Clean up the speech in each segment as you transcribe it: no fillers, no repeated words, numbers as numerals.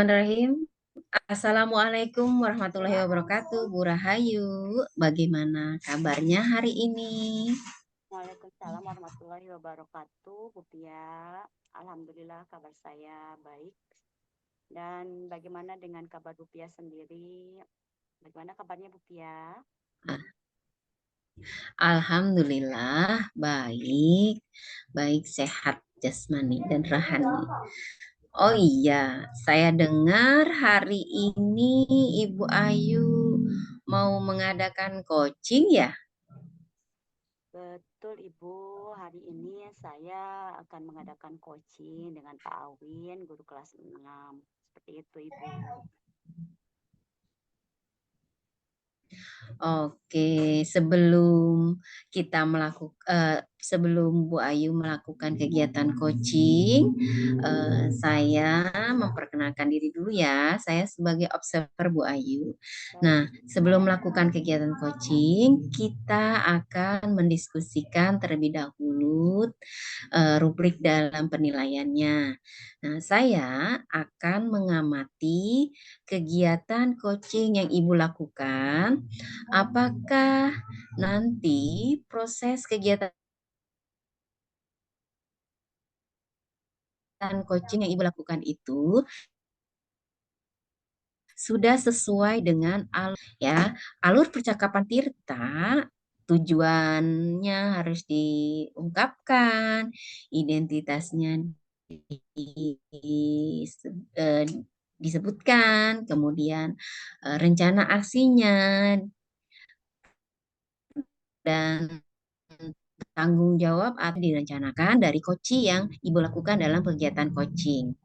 Bismillahirrahmanirrahim. Assalamualaikum warahmatullahi wabarakatuh, Bu Rahayu. Bagaimana kabarnya hari ini? Waalaikumsalam warahmatullahi wabarakatuh, Bu Pia. Alhamdulillah kabar saya baik. Dan bagaimana dengan kabar Bu Pia sendiri? Bagaimana kabarnya Bu Pia? Alhamdulillah baik, baik sehat jasmani dan rohani. Oh iya, saya dengar hari ini Ibu Ayu mau mengadakan coaching ya? Betul Ibu, hari ini saya akan mengadakan coaching dengan Pak Awin, guru kelas 6. Seperti itu Ibu. Oke, sebelum Bu Ayu melakukan kegiatan coaching, saya memperkenalkan diri dulu ya. Saya sebagai observer Bu Ayu. Baik, Nah, sebelum melakukan kegiatan coaching, kita akan mendiskusikan terlebih dahulu rubrik dalam penilaiannya. Nah, saya akan mengamati kegiatan coaching yang Ibu lakukan. Apakah nanti proses kegiatan coaching yang Ibu lakukan itu sudah sesuai dengan alur percakapan Tirta, tujuannya harus diungkapkan, identitasnya eh, disebutkan, kemudian rencana aksinya dan tanggung jawab atau direncanakan dari coaching yang Ibu lakukan dalam kegiatan coaching.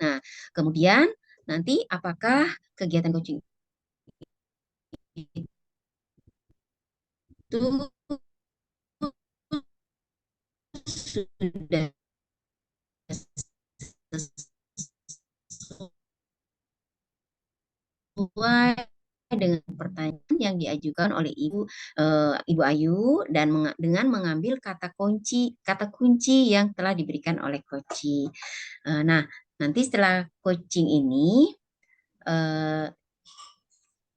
Nah, kemudian nanti apakah kegiatan coaching itu sudah sesuai dengan pertanyaan yang diajukan oleh Ibu Ayu dan dengan mengambil kata kunci yang telah diberikan oleh coaching. Nah, nanti setelah coaching ini eh,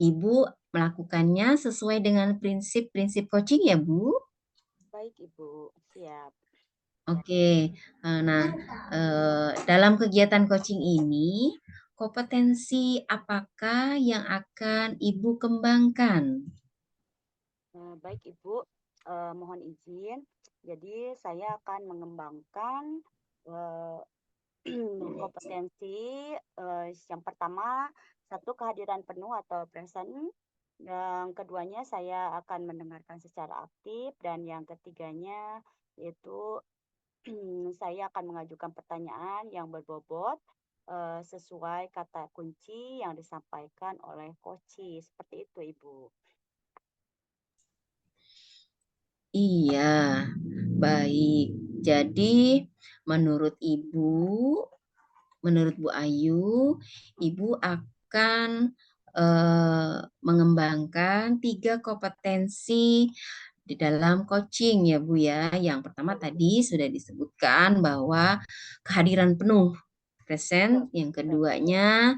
Ibu melakukannya sesuai dengan prinsip-prinsip coaching ya, Bu? baik Ibu. Siap. Oke. Nah, dalam kegiatan coaching ini, kompetensi apakah yang akan Ibu kembangkan? Baik Ibu, mohon izin. Jadi saya akan mengembangkan eh, kompetensi yang pertama satu kehadiran penuh atau present, yang keduanya saya akan mendengarkan secara aktif, dan yang ketiganya yaitu saya akan mengajukan pertanyaan yang berbobot sesuai kata kunci yang disampaikan oleh coach. Seperti itu Ibu. Iya, baik. Jadi, menurut Ibu, menurut Bu Ayu, Ibu akan mengembangkan 3 kompetensi di dalam coaching ya Bu ya. Yang pertama tadi sudah disebutkan bahwa kehadiran penuh Betul, present, yang betul. keduanya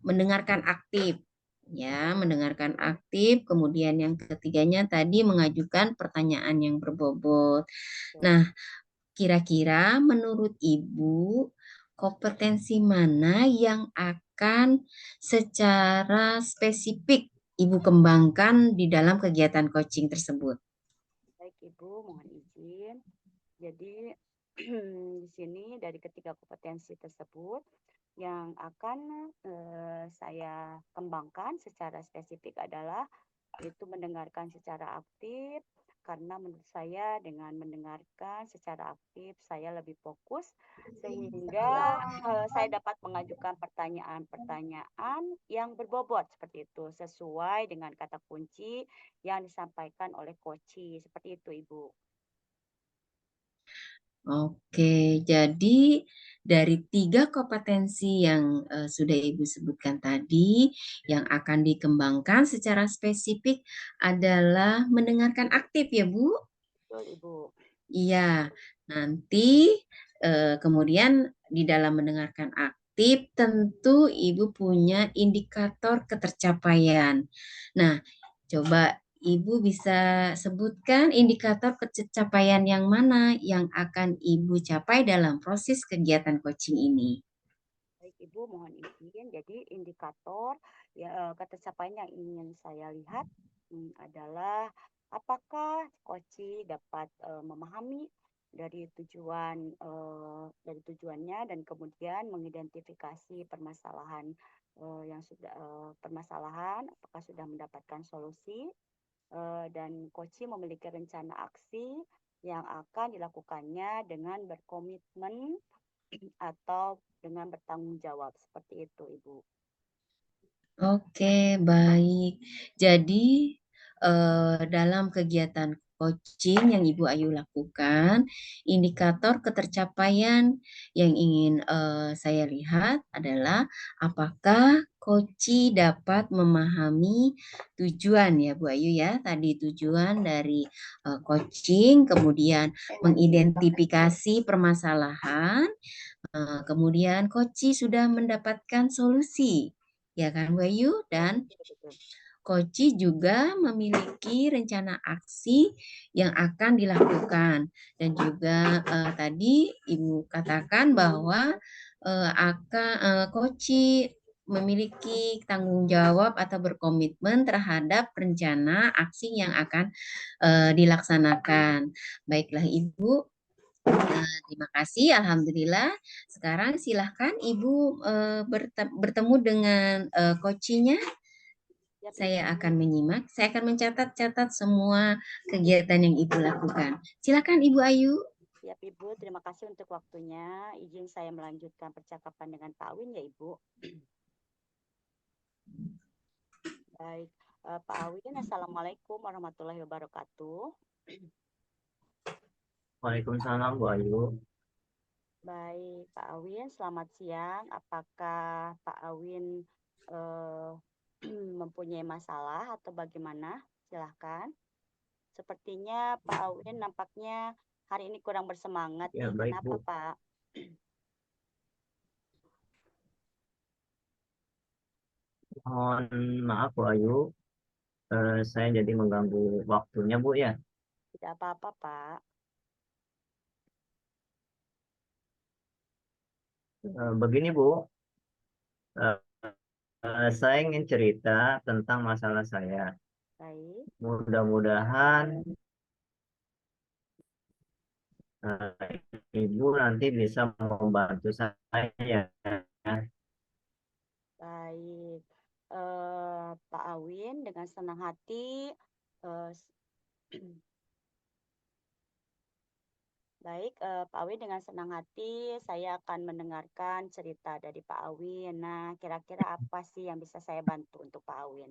mendengarkan aktif ya, mendengarkan aktif, kemudian yang ketiganya tadi mengajukan pertanyaan yang berbobot. Betul. Nah, kira-kira menurut Ibu, kompetensi mana yang akan secara spesifik Ibu kembangkan di dalam kegiatan coaching tersebut? Baik Ibu, mohon izin. Jadi di sini dari ketiga kompetensi tersebut yang akan saya kembangkan secara spesifik adalah itu mendengarkan secara aktif, karena menurut saya dengan mendengarkan secara aktif saya lebih fokus sehingga saya dapat mengajukan pertanyaan-pertanyaan yang berbobot seperti itu sesuai dengan kata kunci yang disampaikan oleh coach. Seperti itu Ibu. Oke, jadi dari 3 kompetensi yang sudah Ibu sebutkan tadi, yang akan dikembangkan secara spesifik adalah mendengarkan aktif ya, Bu? Betul Ibu. Iya, nanti Kemudian di dalam mendengarkan aktif, tentu Ibu punya indikator ketercapaian. Nah, coba Ibu bisa sebutkan indikator pencapaian yang mana yang akan Ibu capai dalam proses kegiatan coaching ini. Baik Ibu, mohon izin. Jadi indikator ya ketercapaian yang ingin saya lihat adalah apakah coach dapat memahami dari tujuannya dan kemudian mengidentifikasi permasalahan permasalahan apakah sudah mendapatkan solusi dan coach memiliki rencana aksi yang akan dilakukannya dengan berkomitmen atau dengan bertanggung jawab seperti itu, Ibu. Oke, baik. Jadi, dalam kegiatan coaching yang Ibu Ayu lakukan, indikator ketercapaian yang ingin saya lihat adalah apakah coach dapat memahami tujuan ya Bu Ayu ya. Tadi tujuan dari coaching, kemudian mengidentifikasi permasalahan, kemudian coach sudah mendapatkan solusi. Ya kan, Bayu? Dan Iya, betul. Koci juga memiliki rencana aksi yang akan dilakukan. Dan juga tadi Ibu katakan bahwa Koci memiliki tanggung jawab atau berkomitmen terhadap rencana aksi yang akan dilaksanakan. Baiklah Ibu, terima kasih, alhamdulillah. Sekarang silahkan Ibu bertemu dengan coachnya. Siap, Saya Ibu. akan menyimak. Saya akan mencatat-catat semua kegiatan yang Ibu lakukan. Silakan Ibu Ayu. Siap, Ibu. Terima kasih untuk waktunya. Izin saya melanjutkan percakapan dengan Pak Awin ya, Ibu. Baik, Pak Awin, Assalamualaikum warahmatullahi wabarakatuh. Waalaikumsalam Bu Ayu. Baik, Pak Awin, selamat siang. Apakah Pak Awin eh, mempunyai masalah atau bagaimana? Silahkan. Sepertinya Pak Awin nampaknya hari ini kurang bersemangat Ya nih. baik Kenapa, Bu. Pak? Mohon maaf Bu Ayu. Saya jadi mengganggu waktunya Bu ya. Tidak apa-apa, Pak. Begini Bu. Eh, saya ingin cerita tentang masalah saya. Baik, Mudah-mudahan eh, Ibu nanti bisa membantu saya. baik. Pak Awin dengan senang hati. eh, s- Baik, Pak Awin dengan senang hati saya akan mendengarkan cerita dari Pak Awin. Nah, kira-kira apa sih yang bisa saya bantu untuk Pak Awin?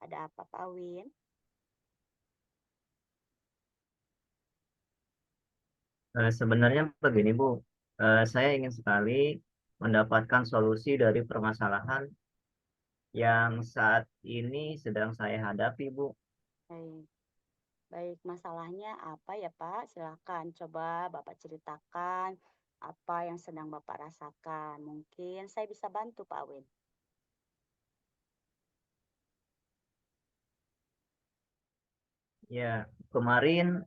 Ada apa, Pak Awin? Sebenarnya begini Bu. Saya ingin sekali mendapatkan solusi dari permasalahan yang saat ini sedang saya hadapi Bu. Baik. Baik, masalahnya apa ya Pak? Silahkan coba Bapak ceritakan apa yang sedang Bapak rasakan. Mungkin saya bisa bantu Pak Win. Ya, kemarin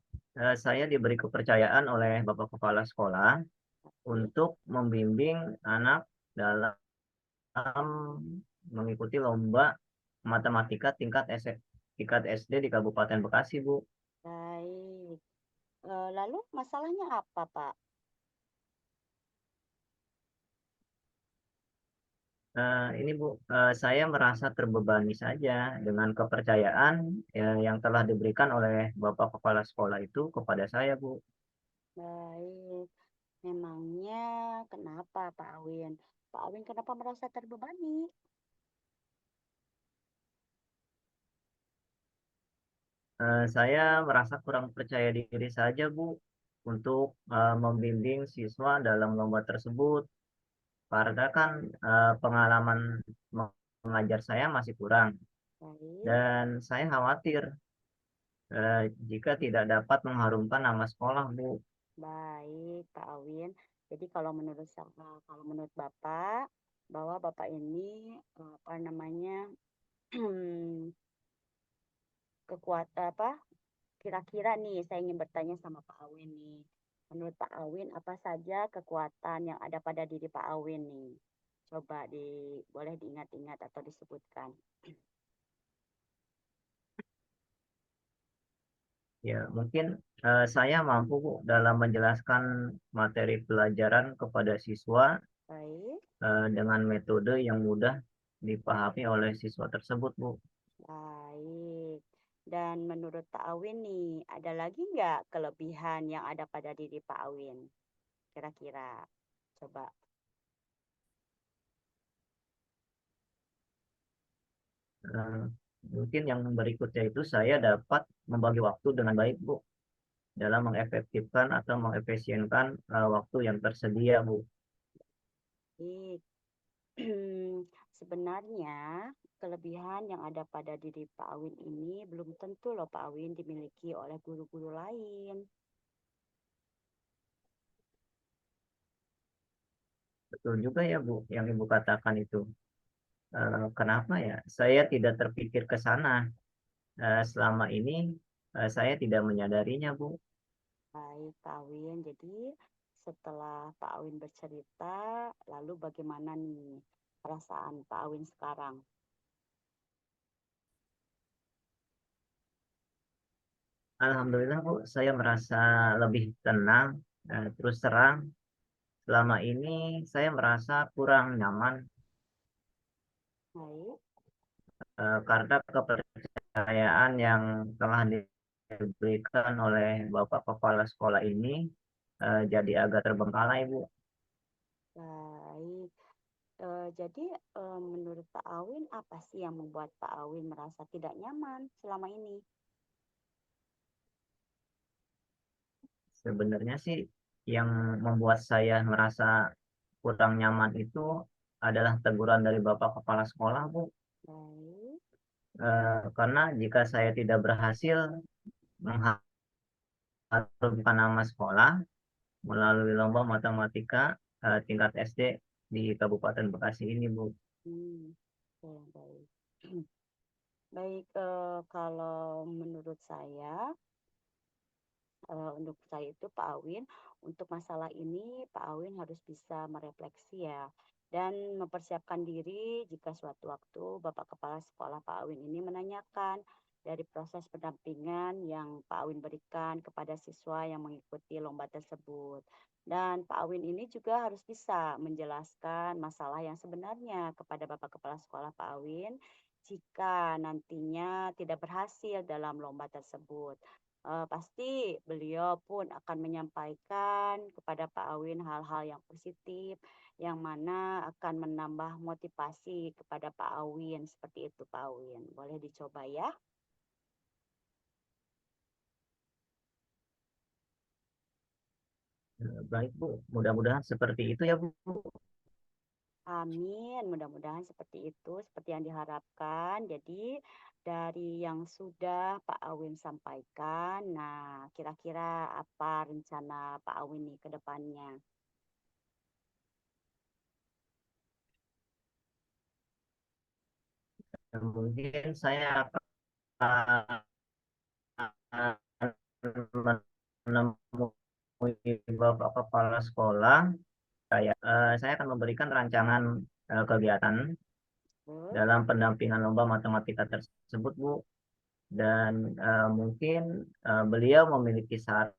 saya diberi kepercayaan oleh Bapak Kepala Sekolah Baik, untuk membimbing anak dalam mengikuti lomba matematika tingkat SD di Kabupaten Bekasi, Bu. baik. Lalu masalahnya apa Pak? Ini Bu, saya merasa terbebani saja dengan kepercayaan yang telah diberikan oleh Bapak Kepala Sekolah itu kepada saya, Bu. Baik. Memangnya kenapa Pak Awin? Pak Awin kenapa merasa terbebani? Saya merasa kurang percaya diri saja, Bu, untuk membimbing siswa dalam lomba tersebut. Karena kan pengalaman mengajar saya masih kurang, Baik, dan saya khawatir jika tidak dapat mengharumkan nama sekolah, Bu. Baik, Pak Awin. Jadi kalau menurut Bapak, bahwa Bapak ini apa namanya kekuatan apa? Kira-kira nih saya ingin bertanya sama Pak Awin nih. Menurut Pak Awin apa saja kekuatan yang ada pada diri Pak Awin nih? Coba boleh diingat-ingat atau disebutkan. Ya, mungkin saya mampu Bu, dalam menjelaskan materi pelajaran kepada siswa Baik, dengan metode yang mudah dipahami oleh siswa tersebut, Bu. baik. Dan menurut Pak Awin nih, ada lagi nggak kelebihan yang ada pada diri Pak Awin? Kira-kira. Coba. Eh, Mungkin yang berikutnya itu saya dapat membagi waktu dengan baik, Bu, dalam mengefektifkan atau mengefisienkan waktu yang tersedia, Bu. Baik. Sebenarnya kelebihan yang ada pada diri Pak Awin ini belum tentu loh Pak Awin dimiliki oleh guru-guru lain. Betul juga ya, Bu, yang Ibu katakan itu. Kenapa ya? Saya tidak terpikir ke sana. Selama ini saya tidak menyadarinya, Bu. Baik Pak Awin, jadi setelah Pak Awin bercerita, lalu bagaimana nih perasaan Pak Awin sekarang? Alhamdulillah, Bu, saya merasa lebih tenang. Terus terang, selama ini saya merasa kurang nyaman Baik, karena kepercayaan yang telah diberikan oleh Bapak Kepala Sekolah ini jadi agak terbengkalai, Bu. baik. Jadi menurut Pak Awin apa sih yang membuat Pak Awin merasa tidak nyaman selama ini? Sebenarnya sih yang membuat saya merasa kurang nyaman itu adalah teguran dari Bapak Kepala Sekolah, Bu. Baik, Karena jika saya tidak berhasil mengharumkan nama sekolah melalui lomba matematika tingkat SD di Kabupaten Bekasi ini, Bu. hmm, oke, baik. Baik, kalau menurut saya untuk saya itu Pak Awin, untuk masalah ini Pak Awin harus bisa merefleksi ya dan mempersiapkan diri jika suatu waktu Bapak Kepala Sekolah Pak Awin ini menanyakan dari proses pendampingan yang Pak Awin berikan kepada siswa yang mengikuti lomba tersebut. Dan Pak Awin ini juga harus bisa menjelaskan masalah yang sebenarnya kepada Bapak Kepala Sekolah Pak Awin jika nantinya tidak berhasil dalam lomba tersebut. Pasti beliau pun akan menyampaikan kepada Pak Awin hal-hal yang positif, yang mana akan menambah motivasi kepada Pak Awin. Seperti itu Pak Awin. Boleh dicoba ya. Baik, Bu. Mudah-mudahan seperti itu ya, Bu. Amin. Mudah-mudahan seperti itu, seperti yang diharapkan. Jadi dari yang sudah Pak Awin sampaikan, nah kira-kira apa rencana Pak Awin nih ke depannya? Mungkin saya akan menemui Bapak Kepala Sekolah. Saya akan memberikan rancangan kegiatan Betul. dalam pendampingan lomba matematika tersebut, Bu. Dan mungkin beliau memiliki saran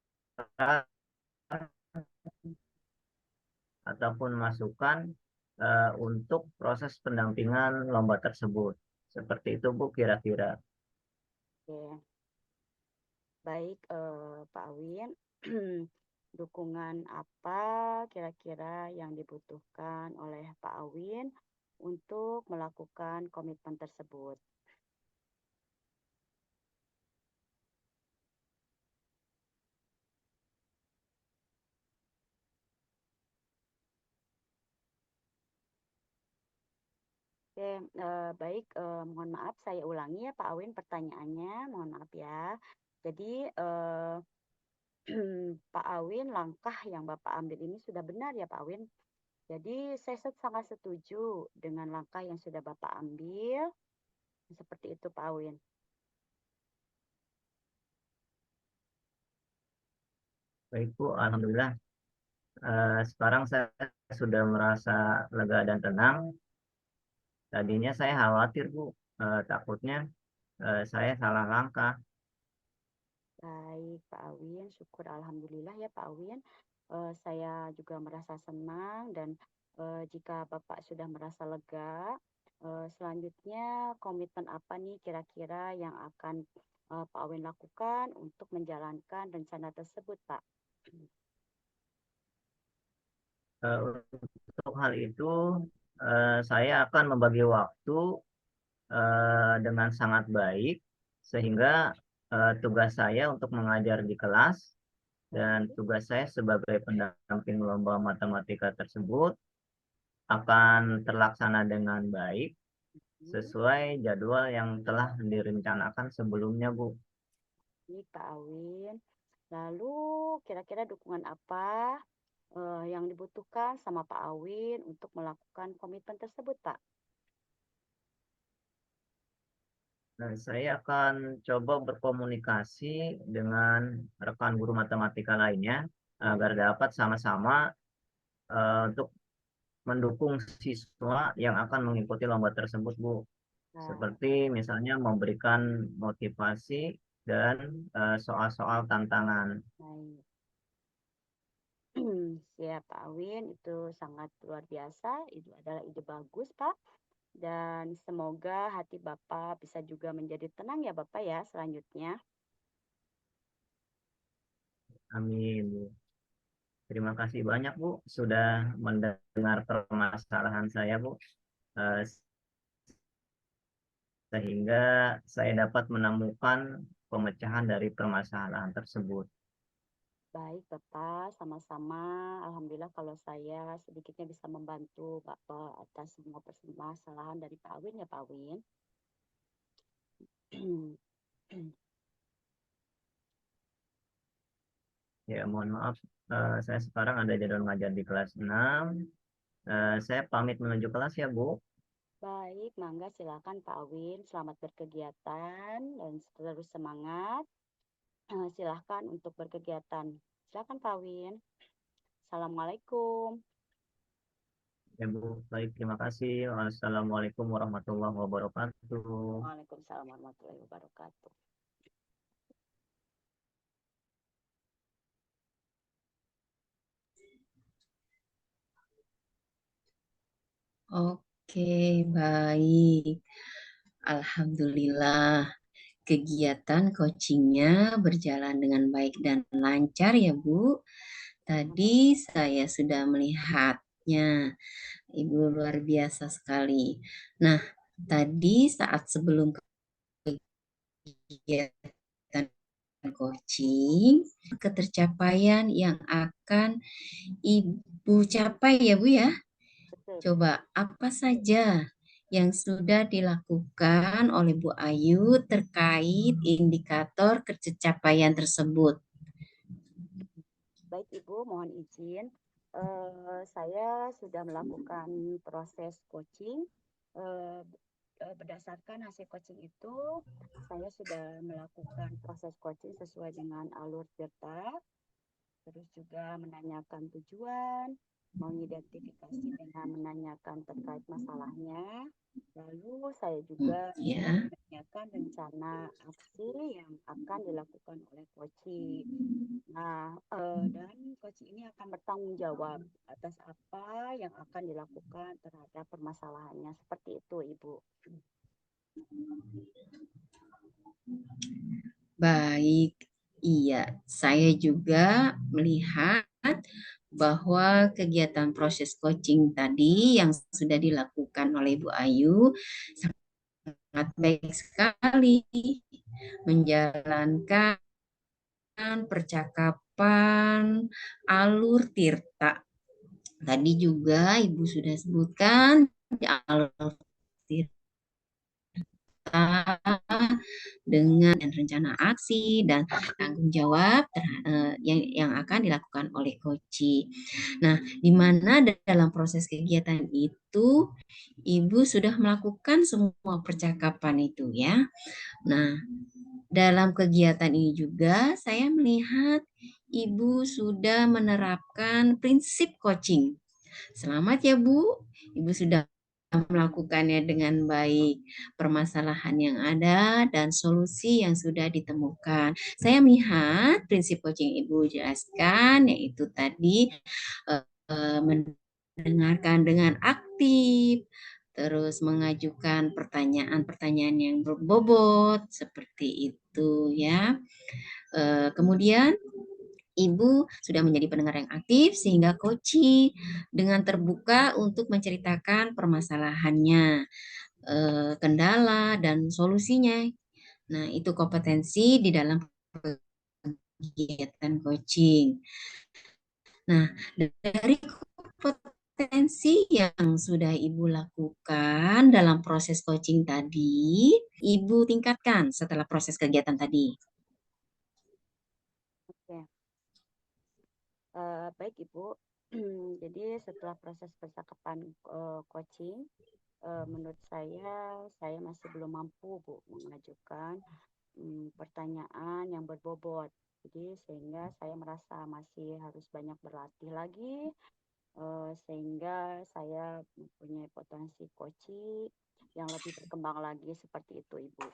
ataupun masukan untuk proses pendampingan lomba tersebut. Seperti itu, Bu, kira-kira. Oke. Baik, Pak Awin, dukungan apa kira-kira yang dibutuhkan oleh Pak Awin untuk melakukan komitmen tersebut? Oke, baik, mohon maaf saya ulangi ya Pak Awin pertanyaannya, mohon maaf ya. Jadi Pak Awin, langkah yang Bapak ambil ini sudah benar ya Pak Awin. Jadi saya sangat setuju dengan langkah yang sudah Bapak ambil. Seperti itu Pak Awin. Baik Bu, Alhamdulillah. Sekarang saya sudah merasa lega dan tenang. Tadinya saya khawatir Bu, takutnya saya salah langkah. Baik Pak Awin, syukur Alhamdulillah ya Pak Awin. Saya juga merasa senang dan jika Bapak sudah merasa lega, selanjutnya komitmen apa nih kira-kira yang akan Pak Awin lakukan untuk menjalankan rencana tersebut Pak? Eh, untuk hal itu, saya akan membagi waktu dengan sangat baik, sehingga tugas saya untuk mengajar di kelas dan Baik. tugas saya sebagai pendamping lomba matematika tersebut akan terlaksana dengan baik Hmm. sesuai jadwal yang telah direncanakan sebelumnya, Bu. Ini Pak Awin. Lalu kira-kira dukungan apa yang dibutuhkan sama Pak Awin untuk melakukan komitmen tersebut Pak? Nah, saya akan coba berkomunikasi dengan rekan guru matematika lainnya agar Baik. dapat sama-sama untuk mendukung siswa yang akan mengikuti lomba tersebut, Bu. Nah, Seperti misalnya memberikan motivasi dan soal-soal tantangan. baik. Siap Pak Awin, itu sangat luar biasa. Itu adalah ide bagus Pak. Dan semoga hati Bapak bisa juga menjadi tenang ya Bapak ya selanjutnya. Amin, Bu. Terima kasih banyak, Bu, sudah mendengar permasalahan saya, Bu. Eh, Sehingga saya dapat menemukan pemecahan dari permasalahan tersebut. Baik Bapak, sama-sama. Alhamdulillah kalau saya sedikitnya bisa membantu Bapak atas semua permasalahan dari Pak Awin ya Pak Awin. Ya, mohon maaf, saya sekarang ada jadwal ngajar di kelas 6. Saya pamit menuju kelas ya, Bu. Baik, mangga silakan Pak Awin. Selamat berkegiatan dan terus semangat. Silahkan untuk berkegiatan. Silakan Pak Awin. Assalamualaikum. Ya, Bu. Baik, terima kasih. Wassalamualaikum warahmatullahi wabarakatuh. Waalaikumsalam warahmatullahi wabarakatuh. Oke, baik. Alhamdulillah, kegiatan coachingnya berjalan dengan baik dan lancar ya, Bu. Tadi saya sudah melihatnya. Ibu luar biasa sekali. Nah, tadi saat sebelum kegiatan coaching, ketercapaian yang akan Ibu capai ya Bu ya. Betul, Coba apa saja yang sudah dilakukan oleh Bu Ayu terkait indikator ketercapaian tersebut? baik Ibu, mohon izin. Saya sudah melakukan proses coaching. Eh, Berdasarkan hasil coaching itu, saya sudah melakukan proses coaching sesuai dengan alur cerita, terus juga menanyakan tujuan, mengidentifikasi dengan menanyakan terkait masalahnya. Lalu saya juga Ya, menanyakan rencana aksi yang akan dilakukan oleh coaching. Nah, dan coach ini akan bertanggung jawab atas apa yang akan dilakukan terhadap permasalahannya. Seperti itu, Ibu. baik. Iya, saya juga melihat bahwa kegiatan proses coaching tadi yang sudah dilakukan oleh Ibu Ayu sangat baik sekali menjalankan percakapan alur tirta. Tadi juga Ibu sudah sebutkan alur tirta dengan rencana aksi dan tanggung jawab yang akan dilakukan oleh Koci. Nah, di mana dalam proses kegiatan itu Ibu sudah melakukan semua percakapan itu ya. Nah, dalam kegiatan ini juga saya melihat Ibu sudah menerapkan prinsip coaching. Selamat ya Bu, Ibu sudah melakukannya dengan baik, permasalahan yang ada dan solusi yang sudah ditemukan. Saya melihat prinsip coaching Ibu jelaskan yaitu tadi mendengarkan dengan aktif, terus mengajukan pertanyaan-pertanyaan yang berbobot seperti itu ya. Kemudian Ibu sudah menjadi pendengar yang aktif sehingga Koci dengan terbuka untuk menceritakan permasalahannya, kendala dan solusinya. Nah, itu kompetensi di dalam kegiatan coaching. Nah, dari kompetensi yang sudah Ibu lakukan dalam proses coaching tadi, Ibu tingkatkan setelah proses kegiatan tadi. Oke. Baik Ibu, jadi setelah proses percakapan coaching, menurut saya masih belum mampu Bu mengajukan pertanyaan yang berbobot. Jadi sehingga saya merasa masih harus banyak berlatih lagi, sehingga saya mempunyai potensi coaching yang lebih berkembang lagi seperti itu Ibu.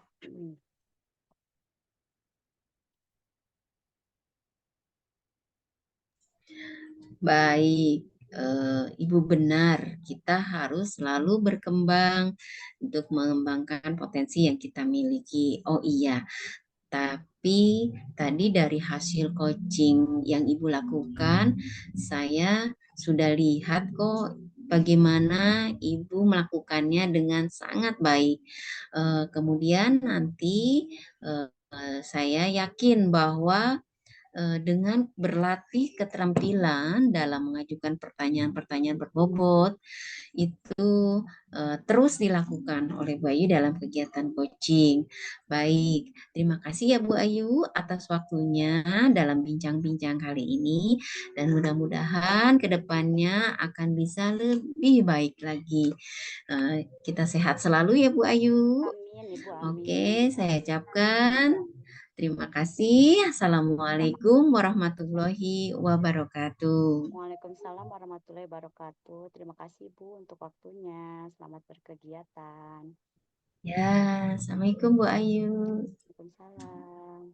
Baik, Ibu benar, kita harus selalu berkembang untuk mengembangkan potensi yang kita miliki. Oh iya, tapi tadi dari hasil coaching yang Ibu lakukan, saya sudah lihat kok bagaimana Ibu melakukannya dengan sangat baik. Kemudian nanti saya yakin bahwa dengan berlatih keterampilan dalam mengajukan pertanyaan-pertanyaan berbobot itu terus dilakukan oleh Bayu dalam kegiatan coaching. Baik, terima kasih ya Bu Ayu atas waktunya dalam bincang-bincang kali ini dan mudah-mudahan kedepannya akan bisa lebih baik lagi. Kita sehat selalu ya Bu Ayu. Amin Ibu, Oke, amin. saya ucapkan terima kasih. Assalamualaikum warahmatullahi wabarakatuh. Waalaikumsalam warahmatullahi wabarakatuh. Terima kasih Bu untuk waktunya. Selamat berkegiatan. Ya, Assalamualaikum Bu Ayu. Waalaikumsalam.